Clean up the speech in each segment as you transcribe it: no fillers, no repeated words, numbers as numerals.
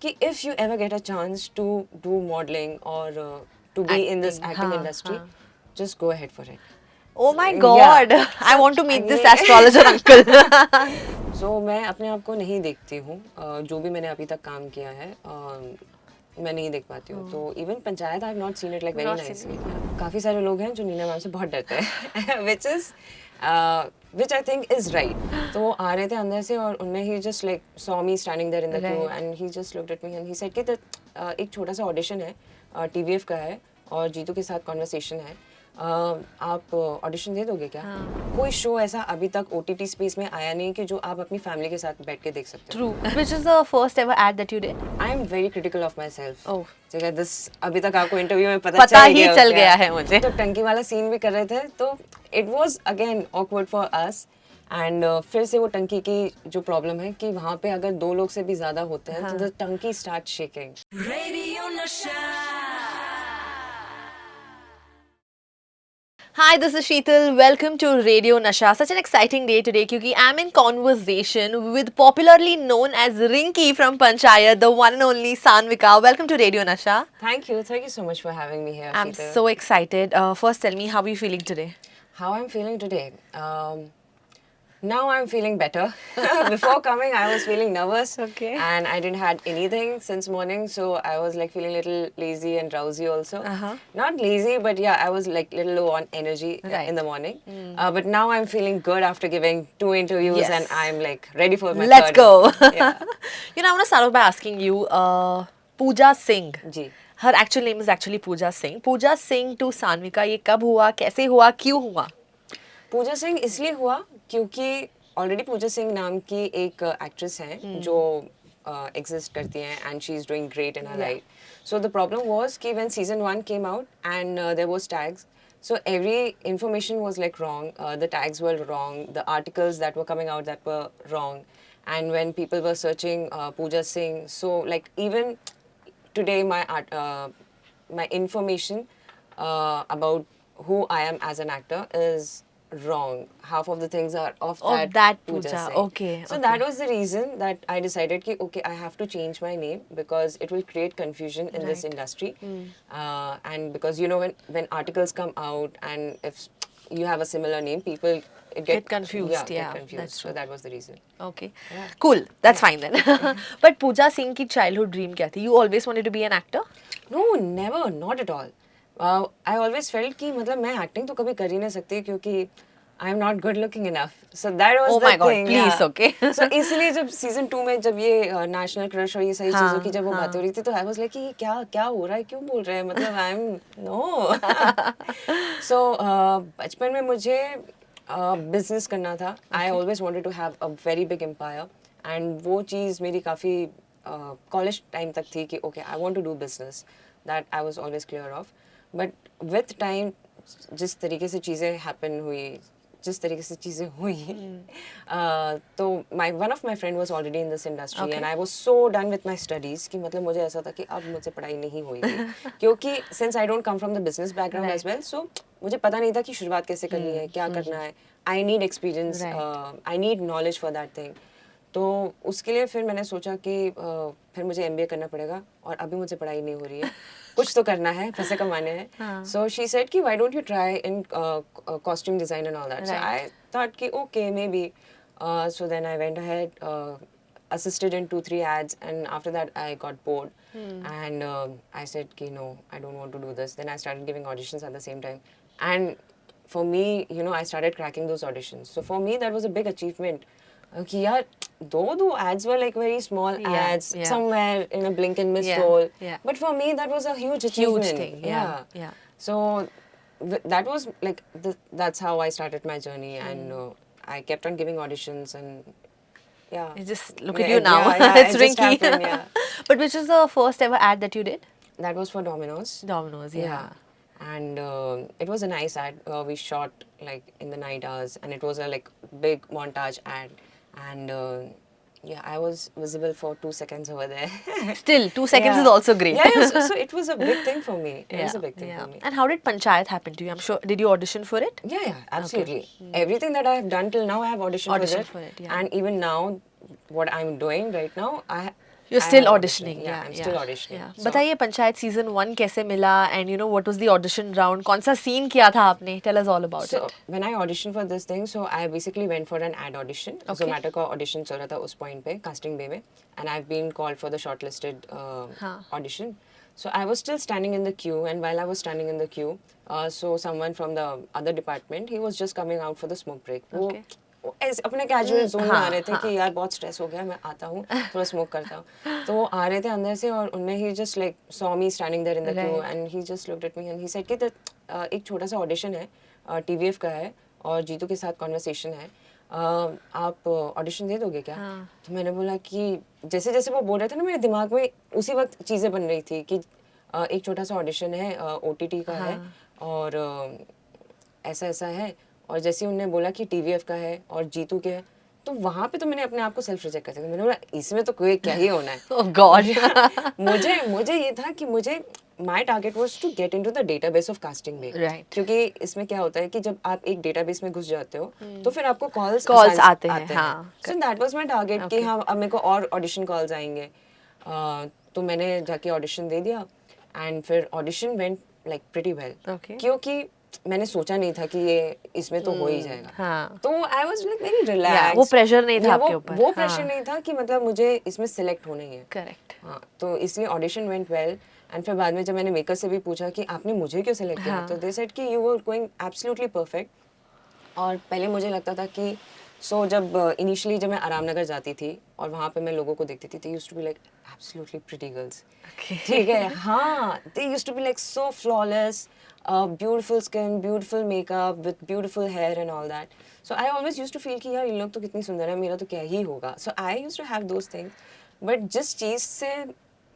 कि if you ever get a chance to do modeling or to be in this Acting, acting हाँ, industry, हाँ. just go ahead for it. Oh my Yeah. God, I So want to meet this ये astrologer uncle. so मैं अपने आप को नहीं देखती हूँ जो भी मैंने अभी तक काम किया है मैं नहीं देख पाती हूँ तो even panchayat I have not seen it like very Not seen nicely it. काफ़ी सारे लोग हैं जो नीना मैम से बहुत डरते हैं which I think is right तो वो आ रहे थे अंदर से और उनने he just like saw me standing there in the queue Right. And he just looked at me and he said कि एक छोटा सा ऑडिशन है टीवीएफ का है और जीतू के साथ कॉन्वर्सेशन है आप ऑडिशन दे दोगे क्या कोई शो ऐसा अभी तक ओटीटी स्पेस में आया नहीं कि जो आप अपनी फैमिली के साथ बैठ के देख सकते हो True. Which is the first ever ad that you did? I am very critical of my self Oh. जगह दिस अभी तक आपको इंटरव्यू में पता चल ही गया चल होगा। गया है मुझे। तो टंकी वाला सीन भी कर रहे थे तो it was again awkward for us and फिर से वो टंकी की जो प्रॉब्लम है कि वहाँ पे अगर 2 लोग से भी ज्यादा होते हैं तो द टंकी start shaking Hi, this is Sheetal. Welcome to Radio Nasha. Such an exciting day today because I'm in conversation with popularly known as Rinki from Panchayat, the one and only Sanvika. Welcome to Radio Nasha. Thank you so much for having me here I'm so excited. First, tell me, how are you feeling today? How I'm feeling today? Now I'm feeling better. Before coming, I was feeling nervous. Okay. And I didn't had anything since morning, so I was like feeling a little lazy and drowsy also. Uh-huh. Not lazy, but yeah, I was like little low on energy Right. in the morning. But now I'm feeling good after giving 2 interviews, Yes. and I'm like ready for my Let's third. go. Yeah. You know, I want to start off by asking you, Pooja Singh. Ji. Her actual name is actually Pooja Singh. Pooja Singh to Sanvika, ये कब हुआ, कैसे हुआ, क्यों हुआ? पूजा सिंह इसलिए हुआ क्योंकि ऑलरेडी पूजा सिंह नाम की एक एक्ट्रेस है जो एग्जिस्ट करती हैं and she is doing great in her life so the problem was कि when season 1 came out and there was tags so every information was like wrong the tags were wrong the articles that were coming out that were wrong and when people were searching Pooja Singh so like even today my information about who I am as an actor is wrong. Half of the things are of that Pooja Pooja. Singh. Okay, So okay. that was the reason that I decided कि okay I have to change my name because it will create confusion in this Right. industry. And because you know when articles come out and if you have a similar name people Get confused, Yeah, yeah, get confused. that's So true. that was the reason. Okay. Cool. That's fine then. But Pooja Singh की childhood dream क्या थी? You always wanted to be an actor? No, never, not at all. I always felt कि मतलब मैं acting तो कभी कर ही नहीं सकती क्योंकि I am not good looking enough. So that was Oh the my God, thing. please, yeah. okay. So इसलिए जब season 2 में जब ये national crush और ये सारी हाँ, चीज़ों की जब वो हाँ. बात हो रही थी तो I was like कि क्या क्या हो रहा है क्यों बोल रहे हैं मतलब I am no. So बचपन में मुझे business करना था. I always wanted to have a very big empire and वो चीज़ मेरी काफ़ी college time तक थी कि okay I want to do business. That I was always clear of. But with time जिस तरीके से चीज़ें happen हुई जिस तरीके से चीज़ें हुई तो one of my friend was already in this industry Okay. and I was so done with my studies कि मतलब मुझे ऐसा था कि अब मुझसे पढ़ाई नहीं होगी क्योंकि since I don't come from the business background as well so मुझे पता नहीं था कि शुरुआत कैसे करनी है क्या करना है I need experience I need knowledge for that thing तो उसके लिए फिर मैंने सोचा कि फिर मुझे एमबीए करना पड़ेगा और अभी मुझे पढ़ाई नहीं हो रही है कुछ तो करना है पैसे कमाने हैं सो शी सेड कि why don't you try in costume design and all that so I thought कि okay maybe so then I went ahead assisted in 2-3 ads and after that I got bored and I said ki no I don't want to do this then I started giving auditions at the same time and for me you know I started cracking those auditions so for me that was a big achievement कि यार दो ads were like very small ads somewhere in a blink and miss role but for me that was a huge achievement Huge thing, yeah. so that was like that's how I started my journey and I kept on giving auditions and yeah. You just look at you now. It's it just Rinky. happened, yeah. But which is the first ever ad that you did? That was for Domino's. Domino's, yeah. And it was a nice ad. We shot like in the night hours, and it was a like big montage ad. And yeah, I was visible for 2 seconds over there. Still, 2 seconds is also great. Yeah, so it was a big thing for me. It was a big thing for me. And how did Panchayat happen to you? I'm sure, did you audition for it? Yeah, absolutely. Everything that I have done till now, I have auditioned Auditioned for for it. it, yeah. And even now, what I'm doing right now, You're I still am auditioning. Yeah, I'm still auditioning. Yeah. So, बताइए panchayat season 1 कैसे मिला and you know what was the audition round? कौन सा scene किया था आपने? Tell us all about so it. when I auditioned for this thing, so I basically went for an ad audition. Okay. Zomato का audition चल रहा था उस point पे casting bay में, and I've been called for the shortlisted हाँ. audition. So I was still standing in the queue, and while I was standing in the queue, so someone from the other department, he was just coming out for the smoke break. Okay. वो ऐसे अपने casual zone में हाँ, आ रहे थे हाँ. कि यार बहुत स्ट्रेस हो गया, मैं आता हूँ थोड़ा स्मोक करता हूँ. तो वो आ रहे थे अंदर से और उनने he just like saw me standing there in the queue Right. And he just looked at me and he said कि एक छोटा सा ऑडिशन है, टीवीएफ का है और जीतू के साथ कॉन्वर्सेशन है, आप ऑडिशन दे दोगे क्या? हाँ. तो मैंने बोला कि जैसे जैसे वो बोल रहे थे ना, मेरे दिमाग में उसी वक्त चीज़ें बन रही थी कि एक छोटा सा ऑडिशन है, ओटीटी का है और ऐसा ऐसा है. और जैसे ही उन्होंने बोला कि टीवीएफ का है और जीतू के है, तो वहाँ पे तो मैंने अपने आप को सेल्फ रिजेक्ट कर दिया. मैंने बोला इसमें तो कोई क्या ही होना है. Oh God. मुझे ये था कि मुझे my target was to get in to the database of casting में. Right. क्योंकि इसमें क्या होता है कि जब आप एक डेटाबेस में घुस जाते हो तो फिर आपको कॉल्स आते हैं, हाँ. सो दैट वाज माय टारगेट कि हाँ अब मेरे को और ऑडिशन कॉल्स आएंगे. तो मैंने जाके ऑडिशन दे दिया एंड फिर audition went like pretty well. Okay. क्योंकि मैंने सोचा नहीं था कि ये इसमें तो हो ही जाएगा. हाँ. तो I was like very Yeah, relax. वो pressure नहीं था आपके ऊपर. वो प्रेशर हाँ. नहीं था कि मतलब मुझे इसमें सिलेक्ट होना ही है. Correct. हाँ, तो इसलिए ऑडिशन वेंट वेल एंड फिर बाद में जब मैंने मेकर से भी पूछा कि आपने मुझे क्यों सिलेक्ट किया, हाँ. तो दे सेड कि you were going absolutely perfect. और पहले मुझे लगता था कि जब इनिशियली जब मैं आरामनगर जाती थी और वहाँ पे मैं लोगों को देखती थी, they used to be like absolutely pretty girls. ठीक है, हाँ, they used to be like so flawless, beautiful skin, beautiful makeup with beautiful hair and all that. So I always used to feel कि यार इन लोग तो कितनी सुंदर है, मेरा तो क्या ही होगा. So I used to have those things. But जिस चीज़ से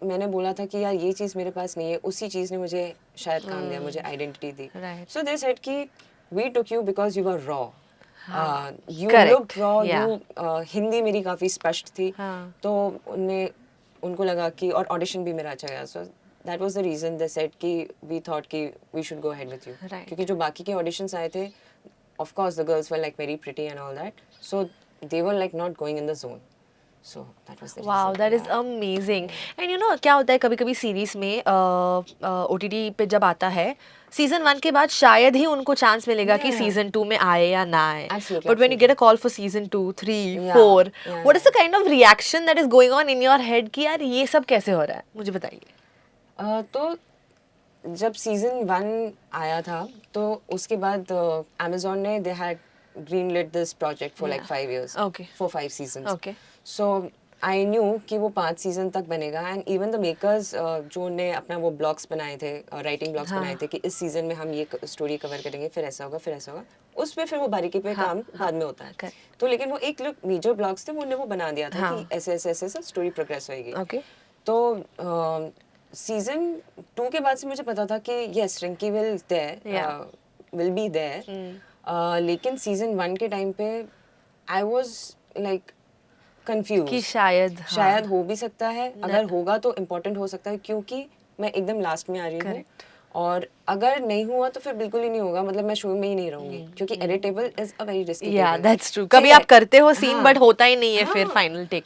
मैंने बोला था कि यार ये चीज़ मेरे पास नहीं है, उसी चीज़ ने मुझे शायद काम दिया, मुझे आइडेंटिटी दी. Right. सो दे सेड कि we took you because you were raw. You Correct. Look raw. Yeah. You Hindi मेरी काफ़ी स्पष्ट थी. हाँ. तो उनको लगा कि और ऑडिशन भी मेरा अच्छा गया. So that was the reason they said कि वी थॉट कि we should go ahead with you. Right. क्योंकि जो बाकी के ऑडिशंस आए थे, of course the girls were like very pretty and all that, so they were like not going in the zone. So that was the Wow, reason. that is amazing. And you know क्या होता है कभी कभी series में OTT पे जब आता है सीजन 1 के बाद शायद ही उनको चांस मिलेगा कि Yeah. सीजन 2 में आए या ना आए. Absolutely, But when you get a call for season 2, 3, Yeah, 4, yeah, what is the kind of reaction that is going on in your head कि यार ये सब कैसे हो रहा है? मुझे बताइए. तो जब सीजन 1 आया था तो उसके बाद Amazon ने they had green lit this project for like 5 years. Okay. For 5 seasons. Okay. So I knew कि वो 5 सीजन तक बनेगा. एंड इवन द मेकर्स जो ने अपना वो ब्लॉग्स बनाए थे, राइटिंग ब्लॉग्स बनाए थे कि इस सीजन में हम ये स्टोरी कवर करेंगे, फिर ऐसा होगा, फिर ऐसा होगा. उस पे फिर वो बारीकी पे काम बाद में होता है. तो लेकिन वो एक मेजर ब्लॉग्स थे, वो उन्होंने वो बना दिया था कि ऐसे ऐसे ऐसे स्टोरी प्रोग्रेस होएगी. Okay. तो सीजन 2 के बाद से मुझे पता था कि yes Rinki will be there. लेकिन सीजन 1 के टाइम पे आई वाज लाइक कंफ्यूज कि शायद हो भी सकता है. अगर होगा तो इम्पोर्टेंट हो सकता है क्योंकि मैं एकदम लास्ट में आ रही हूँ. और अगर नहीं हुआ तो फिर बिल्कुल ही नहीं होगा, मतलब मैं शो में ही नहीं रहूंगी क्योंकि editable is a very risky. या दैट्स ट्रू. कभी आप करते हो सीन बट होता ही नहीं है फिर final take.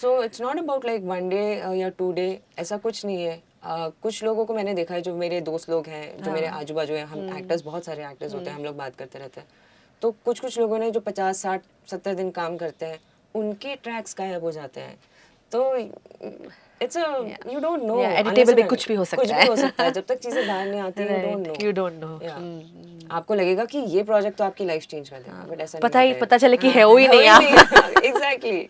So it's not about like 1 day या 2 डे, ऐसा कुछ नहीं है. कुछ लोगों को मैंने देखा है जो मेरे दोस्त लोग हैं, जो मेरे आजू बाजू हैं, हम एक्टर्स, बहुत सारे एक्टर्स होते हैं, हम लोग बात करते रहते हैं. तो कुछ लोगों ने जो 50, 60, 70 दिन काम करते हैं, उनके ट्रैक्स गायब हो जाते हैं. तो it's a you don't know. Editable भी कुछ भी हो सकता है. जब तक चीजें बाहर नहीं आती यू डोंट नो. आपको लगेगा कि ये प्रोजेक्ट तो आपकी लाइफ चेंज कर देगा, बट ऐसा पता चले कि है वो ही नहीं आप. Exactly.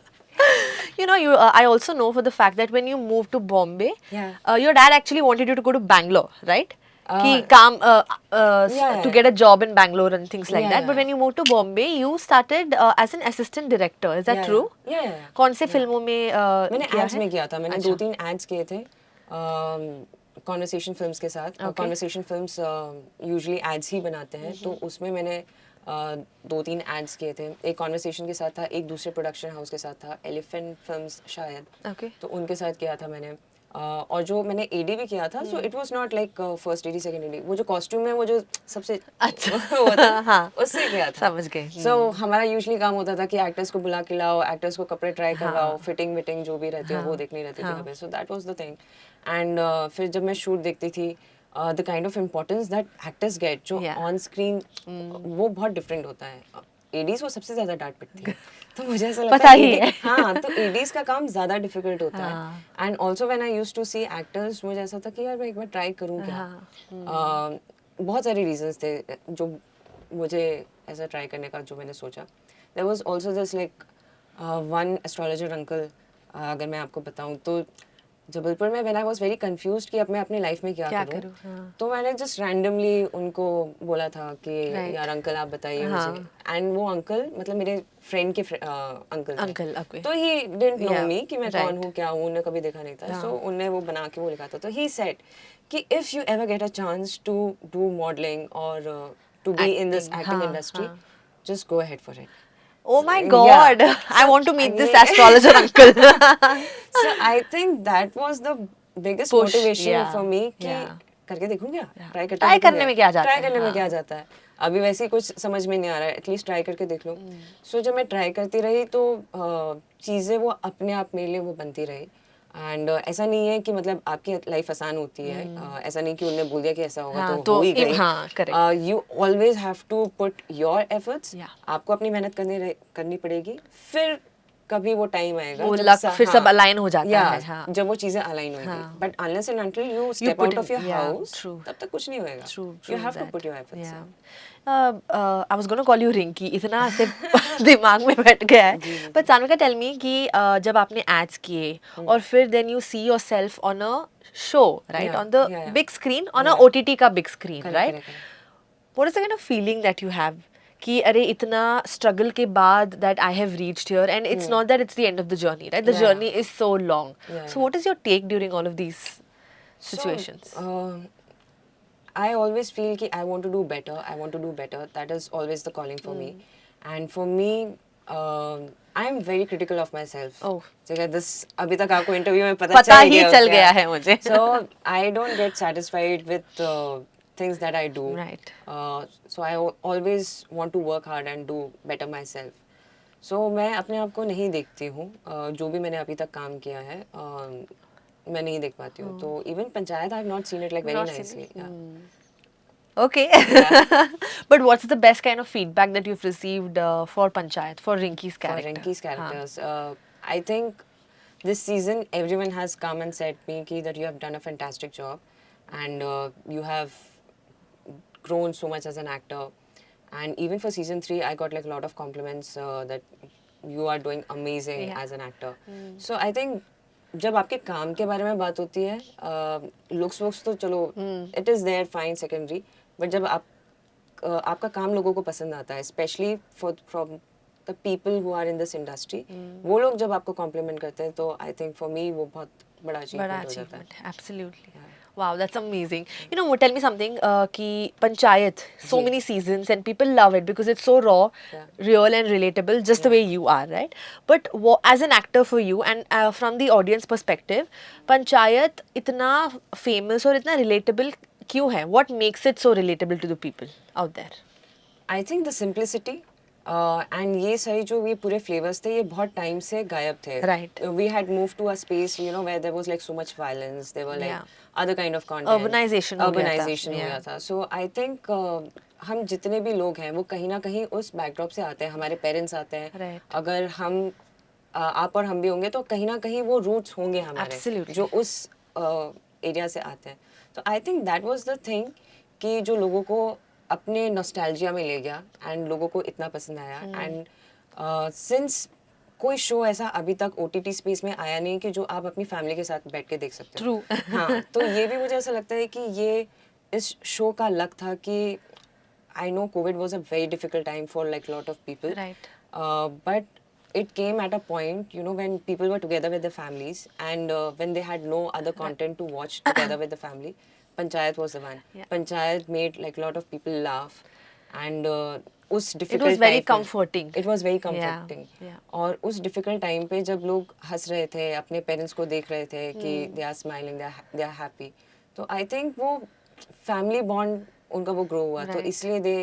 You know, I also know for the fact that when you moved to Bombay, Yeah. Your dad actually wanted you to go to Bangalore, right? कि yeah. to get a job in Bangalore and things like that. Yeah. But when you moved to Bombay, you started as an assistant director. Is that true? Yeah. कौन से फिल्मों में मैंने किया ads है? में किया था. मैंने 2-3 एड्स किए थे कॉन्वर्सेशन फिल्म्स के साथ. कॉन्वर्सेशन फिल्म्स यूजुअली एड्स ही बनाते हैं, तो उसमें मैंने 2-3 एड्स किए थे. एक कॉन्वर्सेशन के साथ था, एक दूसरे प्रोडक्शन हाउस के साथ था, एलिफेंट फिल्म्स शायद. Okay. तो उनके साथ किया था मैंने. और जो मैंने एडी भी किया था, so it was not like first AD second AD, वो जो कॉस्ट्यूम है वो जो सबसे अच्छा वो था, हाँ उससे किया था। समझ गए सो हमारा यूजुअली काम होता था कि एक्टर्स को बुला के लाओ, एक्टर्स को कपड़े ट्राई करवाओ, हाँ फिटिंग विटिंग जो भी रहती है वो हाँ देखनी रहती थी हाँ हमें, so that was the thing. And फिर जब मैं शूट देखती थी, the kind of importance that actors get जो Yeah. ऑन स्क्रीन, वो बहुत डिफरेंट होता है। एडीज को सबसे ज्यादा डांट पिटती है, तो मुझे ऐसा लगता पता है ही AD है। हाँ, तो एडीज का काम ज्यादा डिफिकल्ट होता है। हाँ and also when I used to see actors, मुझे ऐसा था कि यार मैं एक बार ट्राई करूँ क्या। हाँ बहुत सारे रीजंस थे जो मुझे ऐसा ट्राई करने का, जो मैंने सोचा। There was also this like one astrologer uncle, अगर मैं आपको बताऊं तो जबलपुर में when I was very confused कि अब मैं अपनी लाइफ में क्या क्या करूं, करूँ हाँ तो मैंने जस्ट रैंडमली उनको बोला था कि Right. यार अंकल आप बताइए हाँ। मुझे। एंड वो अंकल मतलब मेरे फ्रेंड के अंकल थे, अंकल आपके तो ही डिडंट नो Yeah, मी कि मैं कौन right. हूँ क्या हूँ, उन्हें कभी देखा नहीं था। हाँ। सो उन्हें वो बना के वो लिखा था, तो ही सेड कि if you ever get a chance to do modelling और to be in this Acting, acting हाँ इंडस्ट्री, हाँ just go ahead for it. Oh my Yeah. God, I So want to I meet this mean, astrologer uncle. so I think that was the biggest Push, motivation yeah, for me कि yeah. करके देखूं क्या, Yeah. Try करके Try देखूं करने क्या, में क्या जाता ट्राई है करने में क्या हाँ जाता है। अभी वैसे ही कुछ समझ में नहीं आ रहा है, एटलीस्ट ट्राई करके देख लो। सो जब मैं ट्राई करती रही तो चीज़ें वो अपने आप मेरे लिए वो बनती रही। एंड ऐसा नहीं है कि मतलब आपकी लाइफ आसान होती है, ऐसा नहीं कि उन्होंने बोल दिया कि ऐसा होगा हाँ तो तो हो ही गई। हाँ correct you always have to put your efforts, या आपको अपनी मेहनत करनी पड़ेगी, फिर कभी वो टाइम आएगा वो जब लक फिर सब हाँ, अलाइन हो जाता या है हाँ जब वो चीजें अलाइन होंगी। हाँ but unless and until you you step put out in of your yeah house, true तब तक कुछ नहीं होएगा। true you true have to that put your efforts yeah in. I was gonna call you Rinky इतना ऐसे दिमाग में बैठ गया है जी जी but Sanvika tell me कि जब आपने ads किए और फिर then you see yourself on a show right या on the या big screen on a Yeah. OTT का big screen correct right correct correct. what is the kind of feeling that you have कि अरे इतना struggle के बाद that I have reached here and it's not that it's the end of the journey right the Yeah. journey is so long Yeah, so yeah. what is your take during all of these situations So, I always feel कि I want to do better, I want to do better. That is always the calling for me. And for me, I am very critical of myself. Oh. जगह this अभी तक आपको interview में पता चल ही गया चल क्या गया है मुझे So I don't get satisfied with things that I do. Right. So I always want to work hard and do better myself. So मैं अपने आप को नहीं देखती हूँ, जो भी मैंने अभी तक काम किया है मैं नहीं देख पाती हूँ। तो even panchayat I have not seen it like very Not seen nicely. Okay. But what's the best kind of feedback that you've received for Panchayat, for Rinky's For character? Rinky's हाँ. characters, I think this season everyone has come and said me ki that you have done a fantastic job and you have grown so much as an actor. And even for season 3, I got like a lot of compliments that you are doing amazing Yeah. as an actor. So I think जब आपके काम के बारे में बात होती है, looks वुक्स तो चलो it is there fine secondary, but जब आपका काम लोगों को पसंद आता है, specially from the people who are in this industry, वो लोग जब आपको कॉम्प्लीमेंट करते हैं तो आई थिंक फॉर मी वो बहुत बड़ा बड़ा अचीवमेंट हो जाता है। achievement, absolutely. Wow, that's amazing. You know, tell me something. कि Panchayat, so ji. many seasons, and people love it because it's so raw, Yeah. real, and relatable, just the way you are, right? But as an actor for you, and from the audience perspective, Panchayat इतना famous और इतना relatable क्यों है? What makes it so relatable to the people out there? I think the simplicity and ये सारी जो ये पूरे फ्लेवर्स थे ये बहुत टाइम से गायब थे। Right. We had move to a space you know where there was like so much violence, there were like Yeah. Other kind of content, Urbanization हो गया था. अर्बनाइजेशन हो गया Yeah. था। सो आई थिंक हम जितने भी लोग हैं वो कहीं ना कहीं उस बैकड्रॉप से आते हैं, हमारे पेरेंट्स आते हैं। Right. अगर हम आप और हम भी होंगे तो कहीं ना कहीं वो रूट्स होंगे हमारे Absolutely. जो उस एरिया से आते हैं। तो I think that was the thing कि जो लोगों को अपने नॉस्टैल्जिया में ले गया एंड लोगों को इतना पसंद आया। एंड सिंस कोई शो ऐसा अभी तक ओटीटी स्पेस में आया नहीं कि जो आप अपनी फैमिली के साथ बैठ के देख सकते हो। True. हाँ, तो ये भी मुझे ऐसा लगता है कि ये इस शो का लक था कि I know COVID was a very difficult time for like a lot of people. Right. But it came at a point, you know, when people were together with their families and when they had no other content to watch together with the family, Panchayat was the one. Yeah. Panchayat made like a lot of people laugh and उस It difficult was very comforting. It was very Yeah, comforting yeah. और उस difficult time पे जब लोग हंस रहे थे अपने पेरेंट्स को देख रहे थे कि they are smiling they are happy तो आई थिंक वो फैमिली बॉन्ड उनका वो ग्रो हुआ तो Right. इसलिए they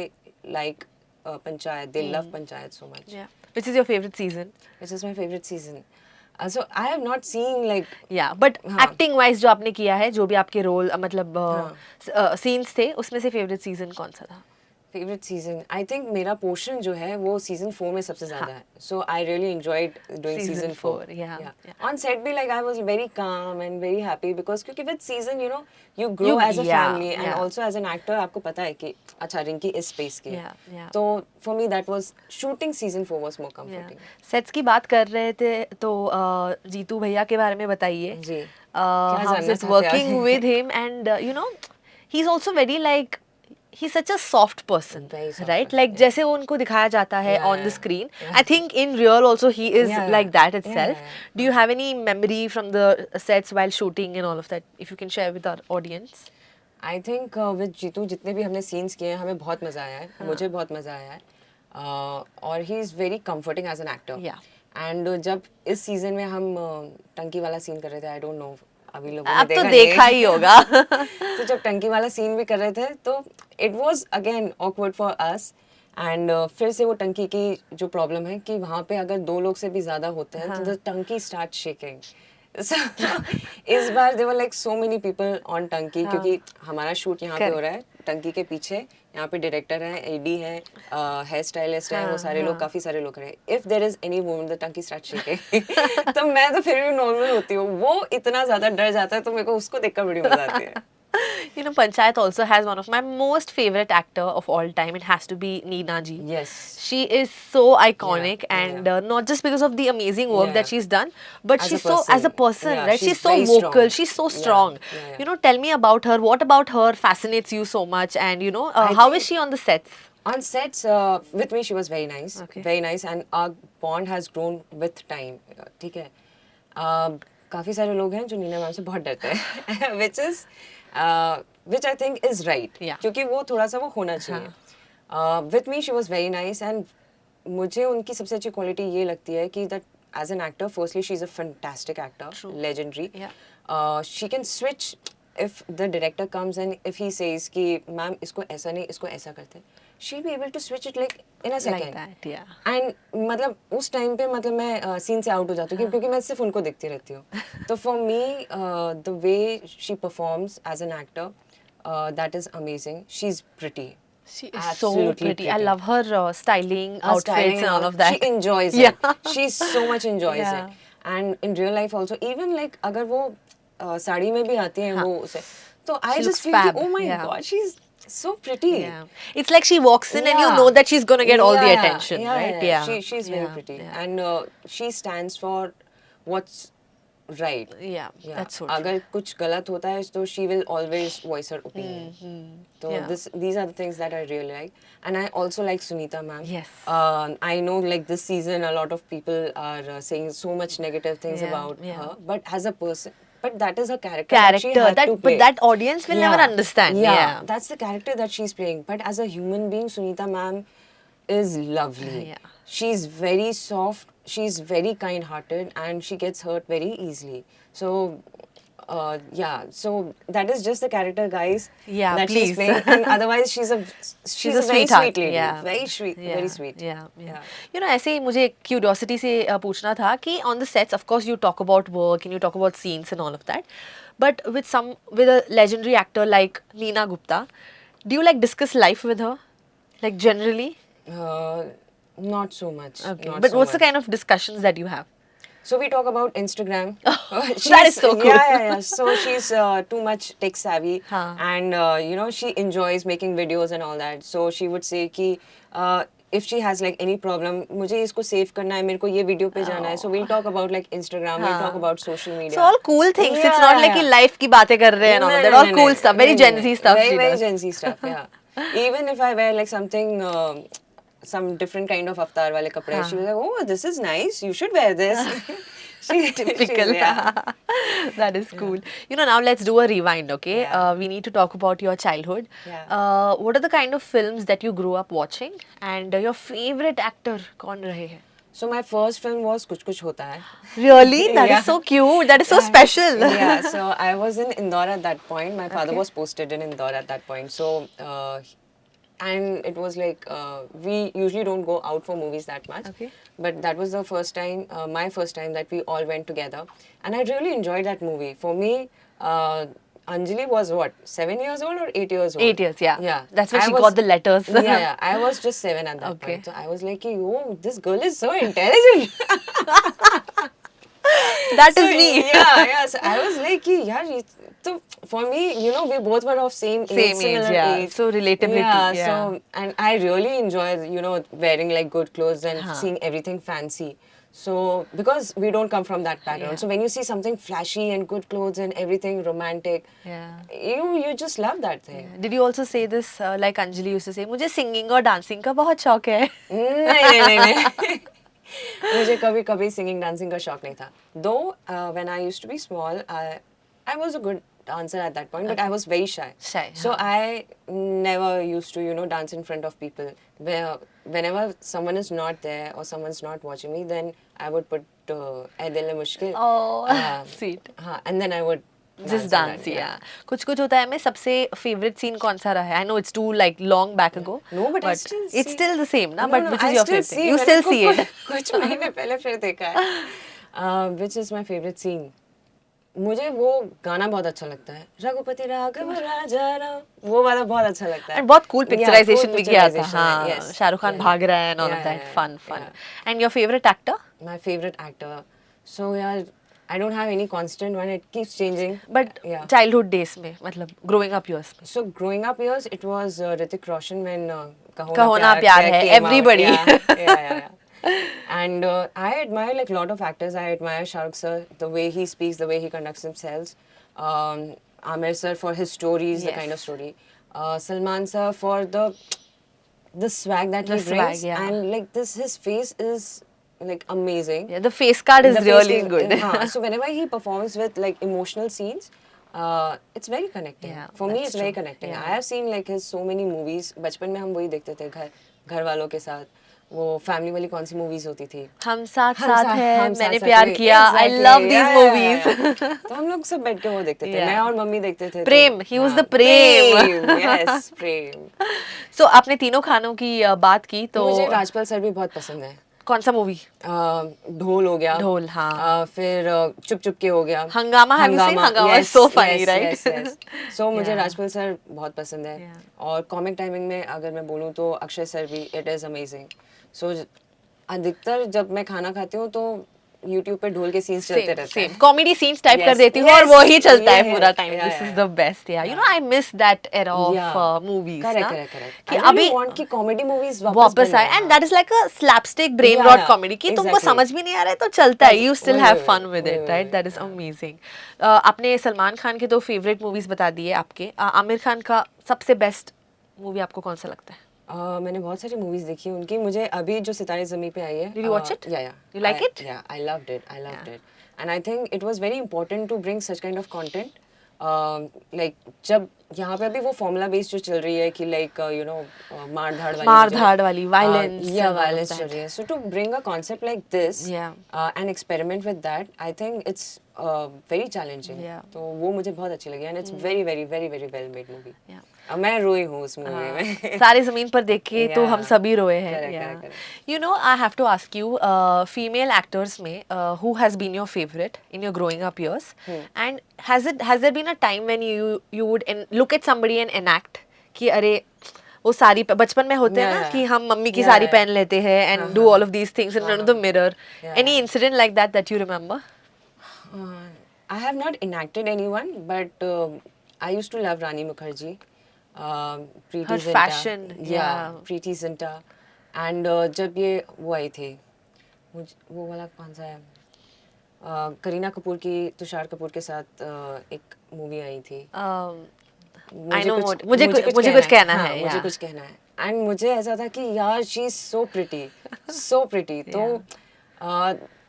like Panchayat they love Panchayat so much Yeah. Which is your favorite season? Which is my favourite season so I have not seen like Yeah, but हाँ. acting wise जो आपने किया है, जो भी आपके रोल मतलब हाँ. सीन्स थे, उसमें से फेवरेट सीजन कौन सा था? फेवरेट सीजन आई थिंक मेरा पोर्शन जो है वो सीजन 4 में सबसे ज्यादा है so I really enjoyed doing Season season four, 4 yeah, yeah. On set भी like I was very calm and very happy because क्योंकि with season you know you grow You- as a yeah, family and yeah. Also as an actor आपको पता है कि अच्छा रिंकी इस space की है Yeah, yeah. तो for me that was shooting season 4 was more comforting sets की बात कर रहे थे तो जीतू भैया के बारे में बताइए. जी How जानना is it चाहते हैं working आज? with him and you know he's also very like he's such a soft person, Very soft right? person, Like yeah. जैसे वो उनको दिखाया जाता है Yeah, on the yeah, screen. yeah. I think in real also he is Yeah, like that yeah, itself. yeah. Do you have any memory from the sets while shooting and all of that? If you can share with our audience. I think with Jitu जितने भी हमने scenes किए हैं हमें बहुत मज़ा आया है मुझे बहुत मज़ा आया है और he is very comforting as an actor Yeah. And जब इस सीजन में हम टंकी वाला सीन कर रहे थे आई डोंट नो अभी लोगों ने अब तो देखा देखा नहीं। ही होगा. तो जब टंकी वाला सीन भी कर रहे थे तो it was again awkward for us and फिर से वो टंकी की जो प्रॉब्लम है कि वहाँ पे अगर 2 लोग से भी ज़्यादा होते हैं तो द टंकी स्टार्ट शेकिंग इस बार there like so many people on टंकी क्योंकि हमारा शूट यहाँ पे हो रहा है टंकी के पीछे यहाँ पे डायरेक्टर है एडी है हेयर स्टाइलिस्ट है वो सारे लोग काफी सारे लोग हैं if there is any woman the टंकी स्टार्ट शेकिंग तो मैं तो फिर भी नॉर्मल होती हूँ वो इतना ज्यादा डर जाता है तो मेरे को उसको देखकर बड़ी मजा आती है You know, Panchayat also has one of my most favorite actor of all time. It has to be Neena ji. yes She is so iconic, Yeah, and yeah. Not just because of the amazing work Yeah. that she's done, but As a she's so as a person. person, Yeah, right? she's She's so very vocal. strong. She's so Yeah, strong. yeah, yeah. You know, tell me about her. What about her fascinates you so much? And you know, I how think- is she on the sets? on sets with me she was very nice Okay. very nice and our bond has grown with time ठीक है काफी सारे लोग हैं जो Neena ma'am से बहुत डरते हैं which I think is right Yeah. क्योंकि वो थोड़ा सा वो होना चाहिए with me she was very nice and मुझे उनकी सबसे अच्छी क्वालिटी ये लगती है कि that as an actor firstly she is a fantastic actor True. legendary Yeah. she can switch if the director comes and if he says कि ma'am इसको ऐसा नहीं इसको ऐसा करते हैं she'll be able to switch it like in a second Like that, yeah. And मतलब उस टाइम पे मतलब मैं सीन से आउट हो जाती हूँ क्योंकि मैं सिर्फ उनको देखती रहती हूँ तो for me the way she performs as an actor that is amazing she is pretty She is so Absolutely pretty. I pretty. love her styling, Her outfits, styling and all out- of that. She enjoys Yeah. it. She so much enjoys Yeah. it. And in real life also, even like अगर वो साड़ी में भी आती हैं वो उसे तो I She just looks feel कि, fab. oh my Yeah. God, she's so pretty. Yeah. It's like she walks in and you Yeah. know that she's going to get all the Yeah, attention, yeah, right? Yeah. She's very Yeah, pretty. yeah. And she stands for what's right. Yeah, Yeah. that's so true. अगर कुछ गलत होता है तो she will always voice her opinion. So Yeah. these are the things that I really like. And I also like Sunita ma'am. Yes. I know like this season a lot of people are saying so much negative things Yeah, about yeah. her. But as a person, but that is her character that she had to play. but that audience will never understand. Yeah. That's the character that she's playing. But as a human being, Sunita ma'am is lovely. Yeah. She's very soft. She's very kind-hearted, and she gets hurt very easily. So, yeah. So that is just the character, guys. Yeah, that please. she's playing. And otherwise, she's a She's a very sweetheart. sweet lady. Yeah. Very sweet. Yeah, Very sweet. Yeah, yeah. You know, ऐसे ही मुझे curiosity से पूछना था कि on the sets, of course, you talk about work and you talk about scenes and all of that, but with a legendary actor like Neena Gupta, do you like discuss life with her, like generally? Not so much. Okay. Not But so what's the much. kind of discussions that you have? So we talk about Instagram. That is so cool. Yeah. So she's too much tech savvy, Huh. and you know she enjoys making videos and all that. So she would say कि if she has like any problem, मुझे इसको save करना है, मेरे को ये video पे जाना है. So we'll talk about like Instagram. We'll talk about social media. So all cool things. It's Yeah, not like कि yeah. life की बातें कर रहे हैं and all of that. All cool stuff. Very Gen Z stuff. Very she very does. Gen Z stuff. Yeah. Even if I wear like something. Some different kind of avatar wale kapde. She was like, oh, this is nice. You should wear this. Typical. Yeah. That is cool. You know, now let's do a rewind, okay? Yeah. We need to talk about your childhood. Yeah. What are the kind of films that you grew up watching, and your favorite actor कौन रहे हैं? So my first film was Kuch Kuch Hota Hai. Really? That is Yeah. so cute. That is so Yeah. special. Yeah, so I was in Indore at that point. My father Okay. was posted in Indore at that point. So, and it was like, we usually don't go out for movies that much. Okay. But that was the first time, my first time that we all went together. And I really enjoyed that movie. For me, Anjali was what, 7 years old or 8 years old? 8 years, yeah. Yeah. That's when I she was- got the letters. yeah. I was just 7 at that Okay. point. So I was like, oh, this girl is so intelligent. That So, is me. Yeah. So I was like, yeah, so for me, you know, we both were of same age, Same age, similar yeah. age. So relatability, yeah. So, and I really enjoy, you know, wearing like good clothes and Huh. seeing everything fancy. So, because we don't come from that background. Yeah. So, when you see something flashy and good clothes and everything romantic, Yeah. you just love that thing. Did you also say this like Anjali used to say, मुझे singing और dancing का बहुत शौक है. नहीं मुझे कभी कभी सिंगिंग डांसिंग का शौक नहीं था though when I used to be small I was a good dancer at that point, but I was very shy. So I never used to, you know, dance in front of people. Whenever someone is not there or someone's not watching me, then I would put "Ae Dil Hai Mushkil." Oh, sweet. And then I would Just dance, yeah. कुछ कुछ होता है में सबसे favorite scene कौन सा रहा है? I know it's too like long back ago. No, but I still see. It's still the same, na? No, But no, which is I your still favorite? see. You मैंने still see it. कुछ महीने पहले फिर देखा है. Which is my favorite scene? मुझे वो गाना बहुत अच्छा लगता है रघुपति राघव राजा राम वो वाला बहुत अच्छा लगता है And बहुत cool picturization भी किया था picturization है, हाँ yes. शाहरुख खान भाग रहा है and all of Yeah, that yeah, fun yeah. And your favorite actor? My favorite actor, so yeah, I don't have any constant one, it keeps changing. But yeah. childhood days में मतलब growing up years में So growing up years, it was Hrithik Roshan when कहो ना प्यार है, came out. everybody. Yeah. And I admire like a lot of actors. I admire Shah Rukh sir, the way he speaks, the way he conducts himself. Amir sir for his stories, the Yes. kind of story. Salman sir for the swag that The he swag, brings, yeah. and like this, his face is like amazing. Yeah, the face card is The face really is- good. So whenever he performs with like emotional scenes, it's very connecting. Yeah, For me, that's it's very true. connecting. Yeah. I have seen like his so many movies. बचपन में हम वही देखते थे घर वालों के साथ. वो फैमिली वाली कौन सी मूवीज होती थी? हम साथ हम साथ साथ- है हम साथ मैंने साथ प्यार है, किया I exactly, love these yeah, movies. yeah. तो हम लोग सब बैठ के वो देखते थे. Yeah. मैं और मम्मी देखते थे. प्रेम, he was the Prem. Yes, Prem. So आपने तीनों खानों की बात की तो मुझे राजपाल सर भी बहुत पसंद है. कौन सा मूवी? ढोल हो गया. ढोल, हाँ. फिर चुप चुप के हो गया. हंगामा, have you seen Hangama? Yes, So funny, yes, right? yes, yes. So मुझे Yeah. राजपाल सर बहुत पसंद है. Yeah. और कॉमिक टाइमिंग में अगर मैं बोलूँ तो अक्षय सर भी इट इज़ अमेजिंग. सो अधिकतर जब मैं खाना खाती हूँ तो YouTube पे ढोल के सीन्स चलते रहते सेम हैं. कॉमेडी सीन्स टाइप Yes, कर देती हूँ और yes, वही चलता है yeah, पूरा yeah, time. yeah, this is yeah. The best या you know I miss that era of movies ना करेक्ट. कि I अभी really want कि कॉमेडी मूवीज वापस आए and that is like a slapstick brain Yeah, rot yeah, comedy कि तुमको exactly. समझ भी नहीं आ रहा है तो चलता है. यू स्टिल हैव वही, फन विद वही, इट राइट. वही, दैट इज अमेजिंग. आपने सलमान खान के दो फेवरेट मूवीज बता दिए आपके. आमिर खान का सबसे बेस्ट मूवी आपको कौन सा लगता है? मैंने बहुत सारी मूवीज देखी हैं उनकी. मुझे अभी जो सितारे ज़मीं पे आई है. Did you watch it? Yeah. You like it? Yeah, I loved it. And I think it was very important to bring such kind of content. Like जब यहाँ पे अभी वो फॉर्मूला बेस्ड जो चल रही है कि like you know मार-धाड़ वाली, violence and all of violence that. चल रही है. So to bring a concept like this Yeah. and experiment with that, I think it's very challenging. Yeah. तो वो मुझे बहुत अच्छी लगी and it's very very very very well made movie. Yeah. मैं रोई हूँ उस मूवी में. सारे जमीन पर देख के तो हम Yeah. सभी रोए हैं. Correct. You know I have to ask you female actors में who has been your favourite in your growing up years and has there been a time when you would look at somebody and enact कि अरे वो साड़ी बचपन में होते हैं ना Yeah. कि हम मम्मी की Yeah, साड़ी yeah. पहन लेते हैं and do all of these things in front of the mirror. Yeah. Any incident like that you remember? I have not enacted anyone, but I used to love Rani Mukherjee. Preeti Her Zinta. fashion, Yeah, yeah. Preeti Zinta. And जब ये वो आई थी, वो वाला कौन सा है? करीना कपूर की तुषार कपूर के साथ एक मूवी आई थी. I know what- मुझे कुछ कहना है, मुझे yeah. कुछ कहना है. And मुझे ऐसा था कि यार शी इज सो प्रिटी. तो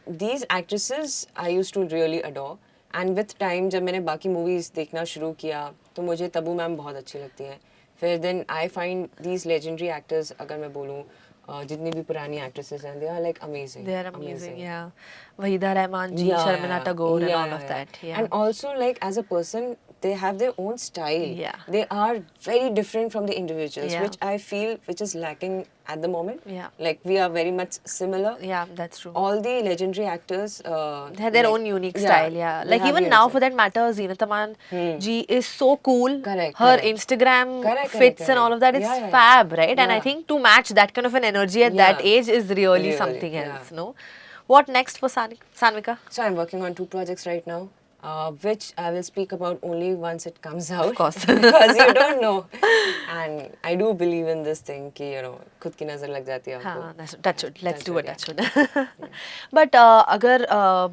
these actresses I used to really adore, and with time जब मैंने बाकी movies देखना शुरू किया तो मुझे तब्बू मैम बहुत अच्छी लगती हैं. फिर then I find these legendary actors, अगर मैं बोलूँ जितनी भी पुरानी actresses हैं, they are like amazing. They are amazing, yeah. Waheeda Rehman ji, Yeah, Sharmila yeah, Tagore, and yeah, all yeah, of yeah. that. Yeah. And also, like, as a person, they have their own style. Yeah. They are very different from the individuals, Yeah. which I feel which is lacking at the moment. Yeah. Like, we are very much similar. Yeah, that's true. All the legendary actors They have their like, own unique style, yeah. they Like have even unique now, style. for that matter, Zeenat Aman ji is so cool. Correct, Her correct. Instagram Correct, fits correct, and all of that is correct. Yeah, yeah, fab, right? And I yeah. think to match that kind of an energy at that Yeah. age is really Really, something yeah. else, no? What next for Sanvika? So I'm working on 2 projects right now, which I will speak about only once it comes out. Of course. Because you don't know. And I do believe in this thing कि खुद की नजर लग जाती है आपको. हाँ, touch wood. Let's do a touch yeah. wood. But agar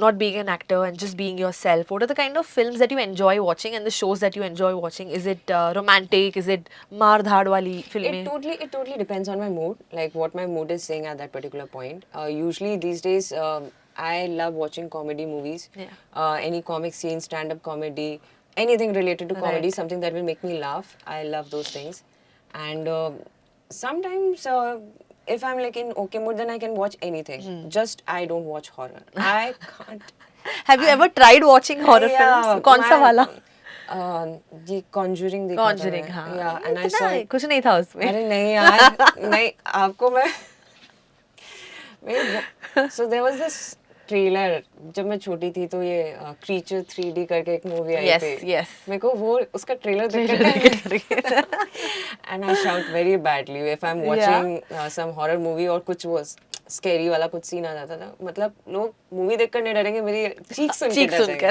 not being an actor and just being yourself, what are the kind of films that you enjoy watching and the shows that you enjoy watching? Is it romantic? Is it maar dhaad wali filmeं? It totally depends on my mood, like what my mood is saying at that particular point. Usually these days, I love watching comedy movies. Yeah. Any comic scenes, stand-up comedy, anything related to comedy, Right. something that will make me laugh. I love those things. And sometimes, if I'm like in okay mood, then I can watch anything. Just I don't watch horror. I can't. Have you ever tried watching horror films? कौन सा वाला? ये Conjuring देखा था Conjuring, मैं. हाँ. Yeah, and I इतना saw. कुछ नहीं था उसमें. अरे नहीं यार, नहीं आपको मैं so there was this trailer जब मैं छोटी थी तो ये Creature 3D करके एक मूवी आई Yes, थी. yes. मेरे को वो उसका ट्रेलर देख and I shout very badly if I'm watching some horror movie और कुछ वो स्कैरी वाला कुछ सीन आ जाता था. मतलब लोग मूवी देखकर नहीं डरेंगे, मेरी चीख सुन के डर जाएंगे.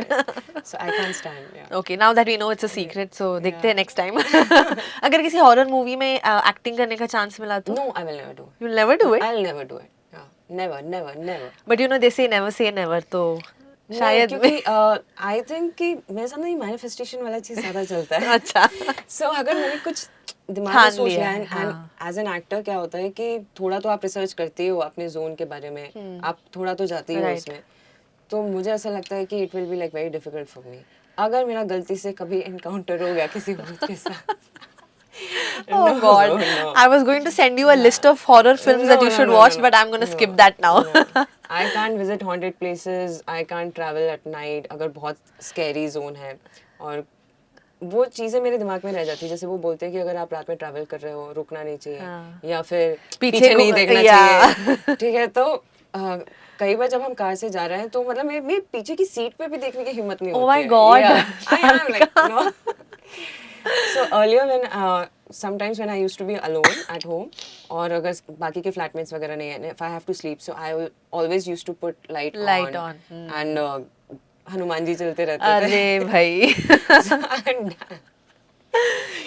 So I can't stand. Yeah. Okay, now that we know it's a secret, so देखते हैं next time. अगर किसी horror movie में acting करने का chance मिला तो? No, I will never do it. You'll never do it? I'll never do it. Yeah. Never, never, never. But you know they say never, तो नहीं, शायद क्योंकि आई थिंक कि मेरे साथ ना ये मैनिफेस्टेशन वाला चीज ज्यादा चलता है. अच्छा. सो अगर मैंने कुछ दिमाग ठान में सोच लिया लिया है, एंड हाँ. एज एन एक्टर क्या होता है कि थोड़ा तो आप रिसर्च करते हो अपने जोन के बारे में, आप थोड़ा तो जाते हो Right. उसमें. तो मुझे ऐसा लगता है कि it will be like very difficult for me अगर मेरा गलती से कभी एनकाउंटर हो गया किसी भूत के साथ. Oh No, God, no. I was going to send you a list of horror films that you should watch, but I'm going to skip that now. I can't visit haunted places. I can't travel at night. अगर बहुत scary zone है और वो चीजें मेरे दिमाग में रह जाती है. जैसे वो बोलते हैं कि अगर आप रात में ट्रैवल कर रहे हो रुकना नहीं चाहिए हाँ. या फिर पीछे पीछे नहीं देखना yeah. चाहिए. ठीक है तो कई बार जब हम कार से जा रहे हैं तो मतलब मैं पीछे की सीट पे भी देखने की हिम्मत नहीं Oh होती my है. God. Yeah, I am like no. So earlier when sometimes when I used to be alone at home और अगर बाकी के flatmates वगैरह नहीं हैं, if I have to sleep, so I will always used to put light on. And Hanuman ji चलते रहते थे. अरे भाई. And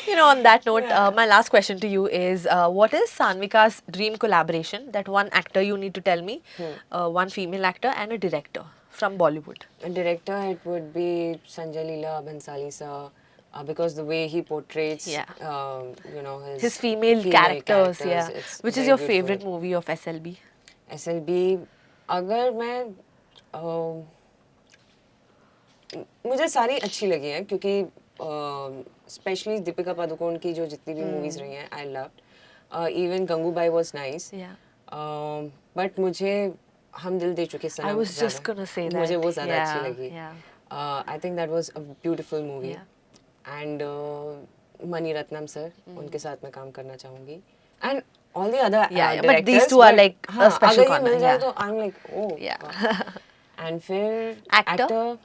You know, on that note, my last question to you is, what is Sanvika's dream collaboration? That one actor you need to tell me, one female actor and a director from Bollywood. a director, it would be Sanjay Leela Bhansali sir, because the way he portrays, Yeah. his His female characters, yeah. it's Which is very your beautiful. favorite movie of SLB? SLB, अगर मैं मुझे सारी अच्छी लगी हैं क्योंकि specially Deepika Padukone की जो जितनी भी मूवीज रही हैं I loved. Even Gangubai was nice. Yeah. But मुझे हम दिल दे चुके सनम I was just ज़्यादा- gonna say that. मुझे वो ज़्यादा Yeah, अच्छी लगी. yeah. I think that was a beautiful movie. Yeah. And Mani Ratnam sir, उनके साथ मैं काम करना चाहूंगी. And all the other Yeah, but directors, these two are like a हाँ, special अगर ये corner, मिल जाए yeah. तो I'm like oh Yeah. And फिर Actor?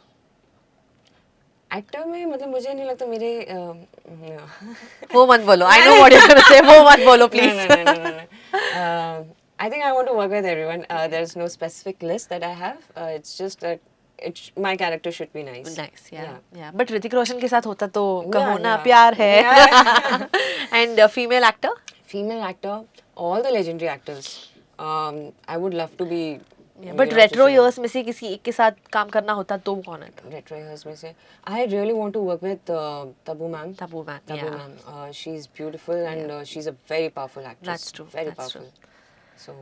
एक्टर में मतलब मुझे नहीं लगता मेरे वो मत बोलो. I know what you're gonna say. वो मत बोलो, please. no. I think I want to work with everyone. There's no specific list that I have. It's just that my character should be nice. Nice, yeah. But Hrithik Roshan के साथ होता तो Yeah, कहो ना yeah. प्यार है. Yeah. And female actor? Female actor, all the legendary actors. I would love to be. But retro years में से किसी एक के साथ काम करना होता तो कौन है? Retro years में से, I really want to work with Tabu ma'am. Tabu ma'am, Tabu yeah. ma'am. She's beautiful and she's a very powerful actress. That's true, Very that's powerful. So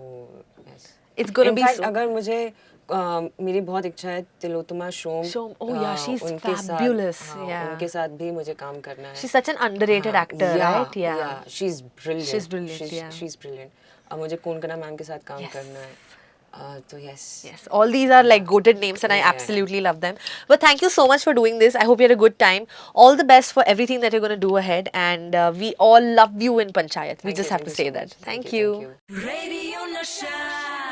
yes. It's gonna In be fact, so. अगर मुझे मेरी बहुत इच्छा है Tilottama Shome Oh yeah, she's उनके fabulous. साथ Yeah. उनके साथ भी मुझे काम करना है. She's such an underrated actor, right? Yeah. she's brilliant. She's brilliant, yeah. She's brilliant. अब मुझे कोनकना मैम के साथ काम Yes. करना है. तो yes. Yes, all these are like goated names and I Yeah. absolutely love them. But thank you so much for doing this. I hope you had a good time. All the best for everything that you're going to do ahead. And we all love you in Panchayat. We Thank just you, have thank to you say so that. much. Thank Thank you. you. Radio Nasha.